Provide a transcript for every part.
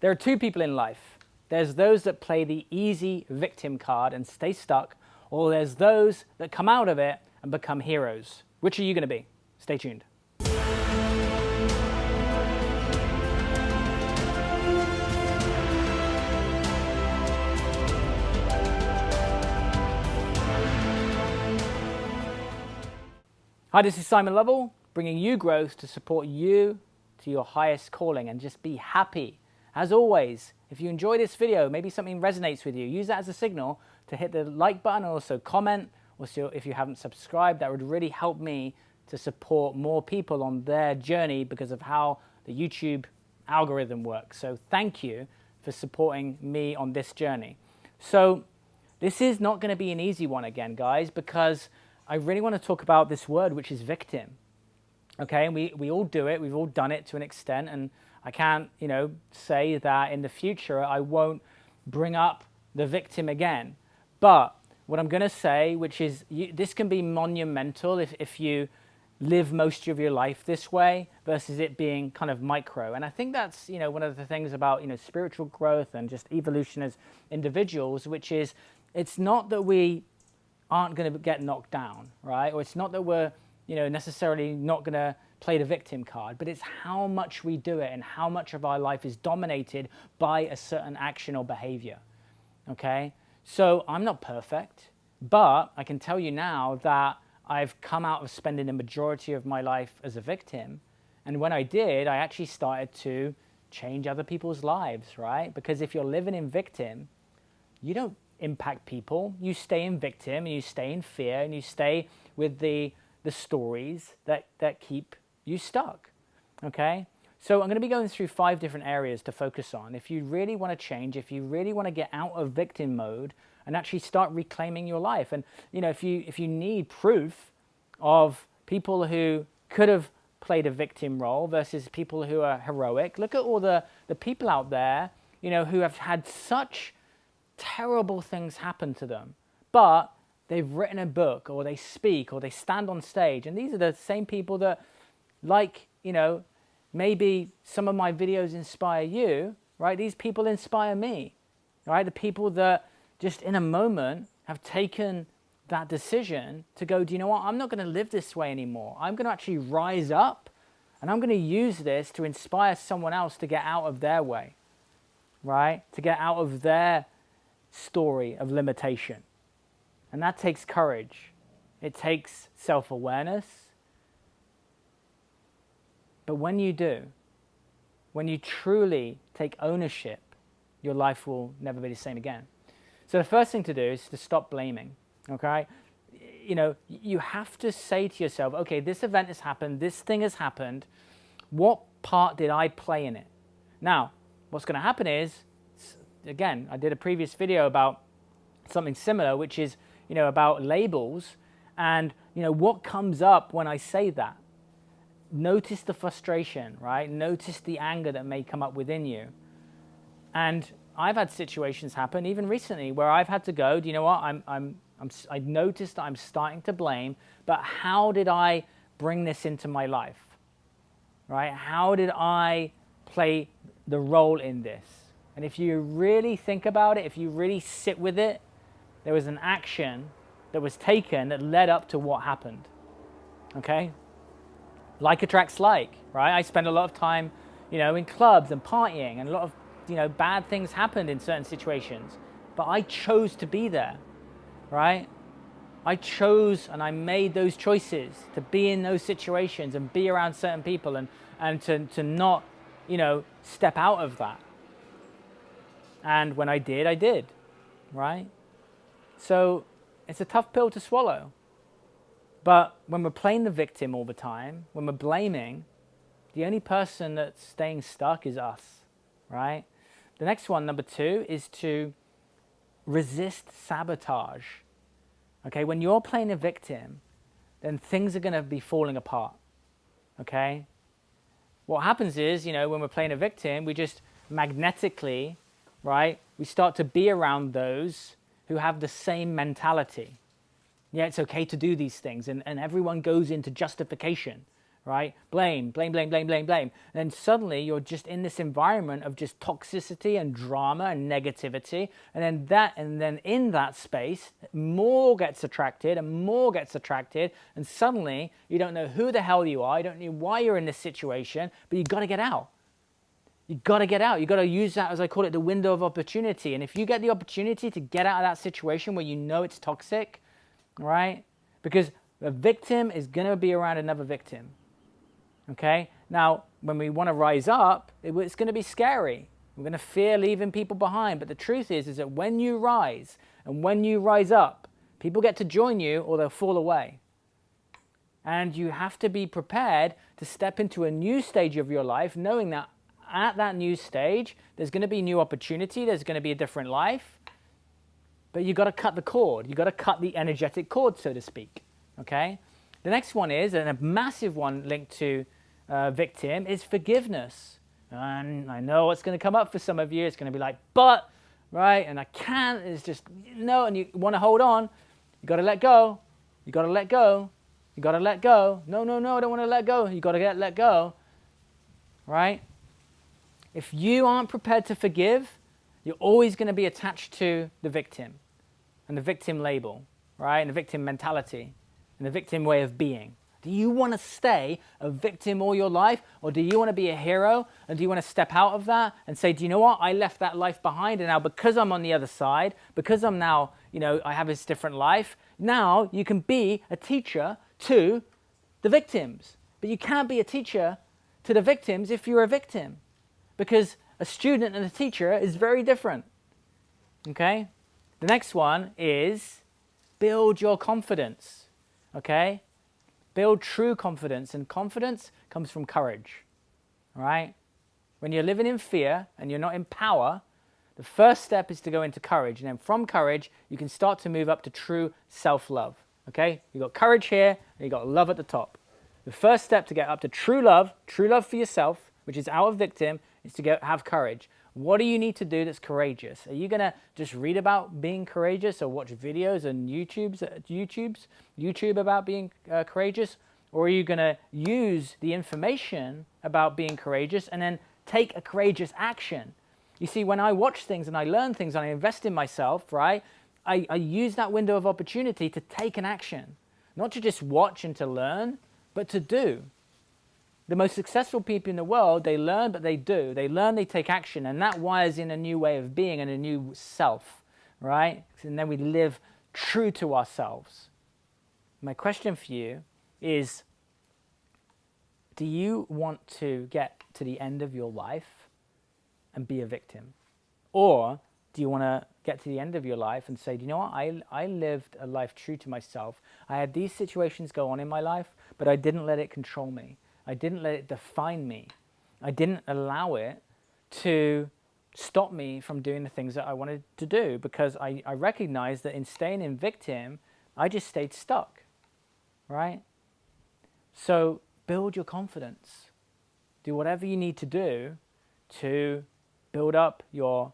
There are two people in life. There's those that play the easy victim card and stay stuck, or there's those that come out of it and become heroes. Which are you going to be? Stay tuned. Hi, this is Simon Lovell, bringing you growth to support you to your highest calling, and just be happy. As always, if you enjoy this video, maybe something resonates with you, use that as a signal to hit the like button, and also comment. Also, if you haven't subscribed, that would really help me to support more people on their journey because of how the YouTube algorithm works. So thank you for supporting me on this journey. So this is not going to be an easy one again, guys, because I really want to talk about this word, which is victim. Okay, and we all do it. We've all done it to an extent, and I can't, say that in the future I won't bring up the victim again. But what I'm going to say, which is this can be monumental if you live most of your life this way versus it being kind of micro. And I think that's, one of the things about, spiritual growth and just evolution as individuals, which is it's not that we aren't going to get knocked down, right? Or it's not that we're, necessarily not going to play the victim card, but it's how much we do it and how much of our life is dominated by a certain action or behavior, okay? So I'm not perfect, but I can tell you now that I've come out of spending the majority of my life as a victim. And when I did, I actually started to change other people's lives, right? Because if you're living in victim, you don't impact people. You stay in victim, and you stay in fear, and you stay with the stories that keep you stuck, okay? So I'm going to be going through 5 different areas to focus on. If you really want to change, if you really want to get out of victim mode and actually start reclaiming your life, and if you need proof of people who could have played a victim role versus people who are heroic, look at all the people out there, who have had such terrible things happen to them, but they've written a book, or they speak, or they stand on stage. And these are the same people that, maybe some of my videos inspire you, right? These people inspire me, right? The people that just in a moment have taken that decision to go, do you know what? I'm not going to live this way anymore. I'm going to actually rise up, and I'm going to use this to inspire someone else to get out of their way, right? To get out of their story of limitation. And that takes courage. It takes self-awareness. But when you do, when you truly take ownership, your life will never be the same again. So the first thing to do is to stop blaming, okay? You have to say to yourself, okay, this event has happened, this thing has happened. What part did I play in it? Now, what's going to happen is, again, I did a previous video about something similar, which is, about labels, and, what comes up when I say that. Notice the frustration, right? Notice the anger that may come up within you. And I've had situations happen, even recently, where I've had to go, do you know what? I noticed that I'm starting to blame, but how did I bring this into my life, right? How did I play the role in this? And if you really think about it, if you really sit with it, there was an action that was taken that led up to what happened, okay? Like attracts like, right? I spend a lot of time, in clubs and partying, and a lot of, bad things happened in certain situations. But I chose to be there, right? I chose and I made those choices to be in those situations and be around certain people and to not, step out of that. And when I did, right? So it's a tough pill to swallow. But when we're playing the victim all the time, when we're blaming, the only person that's staying stuck is us, right? The next one, number 2, is to resist sabotage. Okay, when you're playing a victim, then things are going to be falling apart, okay? What happens is, when we're playing a victim, we just magnetically, right, we start to be around those who have the same mentality. Yeah, it's okay to do these things, and everyone goes into justification, right? Blame, blame, blame, blame, blame, blame. And then suddenly you're just in this environment of just toxicity and drama and negativity. And then in that space, more gets attracted and more gets attracted. And suddenly you don't know who the hell you are. You don't know why you're in this situation, but you've got to get out. You've got to get out. You've got to use that, as I call it, the window of opportunity. And if you get the opportunity to get out of that situation where you know it's toxic, right? Because a victim is going to be around another victim. Okay? Now, when we want to rise up, it's going to be scary. We're going to fear leaving people behind. But the truth is that when you rise and when you rise up, people get to join you or they'll fall away. And you have to be prepared to step into a new stage of your life, knowing that at that new stage, there's going to be new opportunity, there's going to be a different life. But you've got to cut the cord. You've got to cut the energetic cord, so to speak. Okay? The next one is, and a massive one linked to victim, is forgiveness. And I know what's going to come up for some of you. It's going to be like, but, right? And I can't. It's just, no. And you want to hold on. You got to let go. You got to let go. You got to let go. No, no, no, I don't want to let go. You got to let go. Right? If you aren't prepared to forgive, you're always going to be attached to the victim and the victim label, right? And the victim mentality and the victim way of being. Do you want to stay a victim all your life, or do you want to be a hero? And do you want to step out of that and say, do you know what? I left that life behind, and now because I'm on the other side, because I'm now, I have this different life, now you can be a teacher to the victims. But you can't be a teacher to the victims if you're a victim, because a student and a teacher is very different. Okay? The next one is build your confidence. Okay? Build true confidence, and confidence comes from courage. All right? When you're living in fear and you're not in power, the first step is to go into courage, and then from courage, you can start to move up to true self-love. Okay? You've got courage here, and you've got love at the top. The first step to get up to true love for yourself, which is out of victim, is to have courage. What do you need to do that's courageous? Are you going to just read about being courageous or watch videos on YouTube about being courageous? Or are you going to use the information about being courageous and then take a courageous action? You see, when I watch things and I learn things and I invest in myself, right, I use that window of opportunity to take an action. Not to just watch and to learn, but to do. The most successful people in the world, they learn, but they do. They learn, they take action, and that wires in a new way of being and a new self, right? And then we live true to ourselves. My question for you is, do you want to get to the end of your life and be a victim? Or do you want to get to the end of your life and say, do you know what, I lived a life true to myself. I had these situations go on in my life, but I didn't let it control me. I didn't let it define me. I didn't allow it to stop me from doing the things that I wanted to do, because I recognized that in staying in victim, I just stayed stuck, right? So build your confidence. Do whatever you need to do to build up your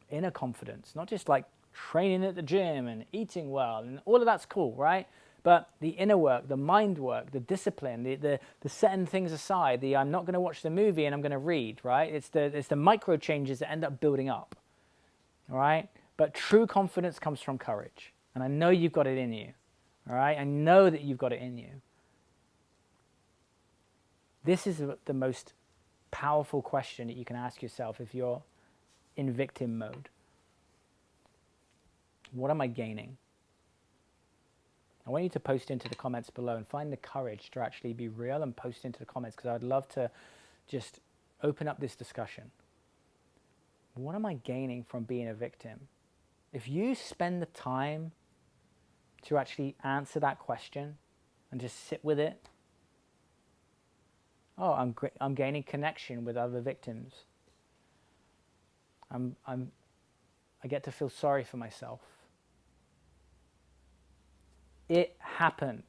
inner confidence, not just like training at the gym and eating well, and all of that's cool, right? But the inner work, the mind work, the discipline, the setting things aside, I'm not going to watch the movie and I'm going to read, right? It's the micro changes that end up building up, all right? But true confidence comes from courage. And I know you've got it in you, all right? I know that you've got it in you. This is the most powerful question that you can ask yourself if you're in victim mode. What am I gaining? I want you to post into the comments below and find the courage to actually be real and post into the comments, because I'd love to just open up this discussion. What am I gaining from being a victim? If you spend the time to actually answer that question and just sit with it, oh, I'm gaining connection with other victims. I get to feel sorry for myself. It happened.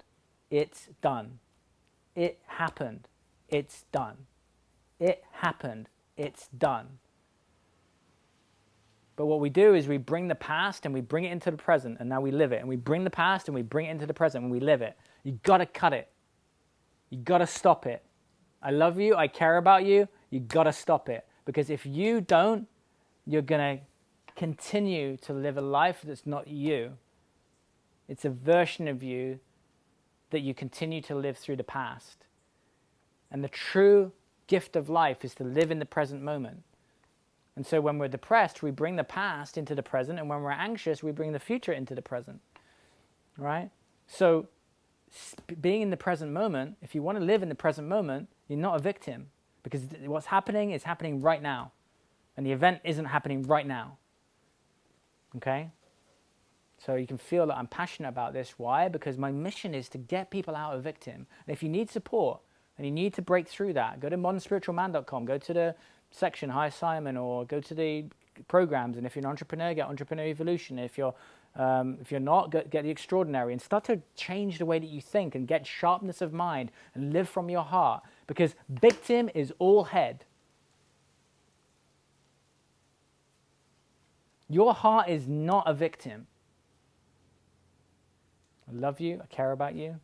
It's done. It happened. It's done. It happened. It's done. But what we do is we bring the past and we bring it into the present, and now we live it. And we bring the past and we bring it into the present and we live it. You've got to cut it. You gotta stop it. I love you, I care about you, you gotta stop it. Because if you don't, you're gonna continue to live a life that's not you. It's a version of you that you continue to live through the past. And the true gift of life is to live in the present moment. And so when we're depressed, we bring the past into the present, and when we're anxious, we bring the future into the present, right? So being in the present moment, if you want to live in the present moment, you're not a victim, because what's happening is happening right now, and the event isn't happening right now, okay? So you can feel that I'm passionate about this. Why? Because my mission is to get people out of victim. And if you need support, and you need to break through that, go to modernspiritualman.com, go to the section, Hi Simon, or go to the programs. And if you're an entrepreneur, get Entrepreneur Evolution. If you're not, get the Extraordinary, and start to change the way that you think and get sharpness of mind and live from your heart. Because victim is all head. Your heart is not a victim. I love you, I care about you.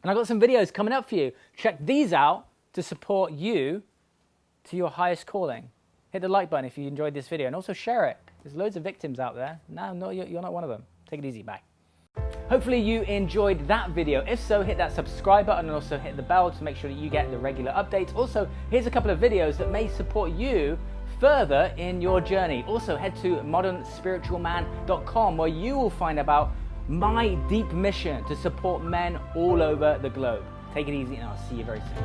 And I've got some videos coming up for you. Check these out to support you to your highest calling. Hit the like button if you enjoyed this video, and also share it. There's loads of victims out there. No, you're not one of them. Take it easy, bye. Hopefully you enjoyed that video. If so, hit that subscribe button and also hit the bell to make sure that you get the regular updates. Also, here's a couple of videos that may support you further in your journey. Also, head to modernspiritualman.com, where you will find about my deep mission to support men all over the globe. Take it easy, and I'll see you very soon.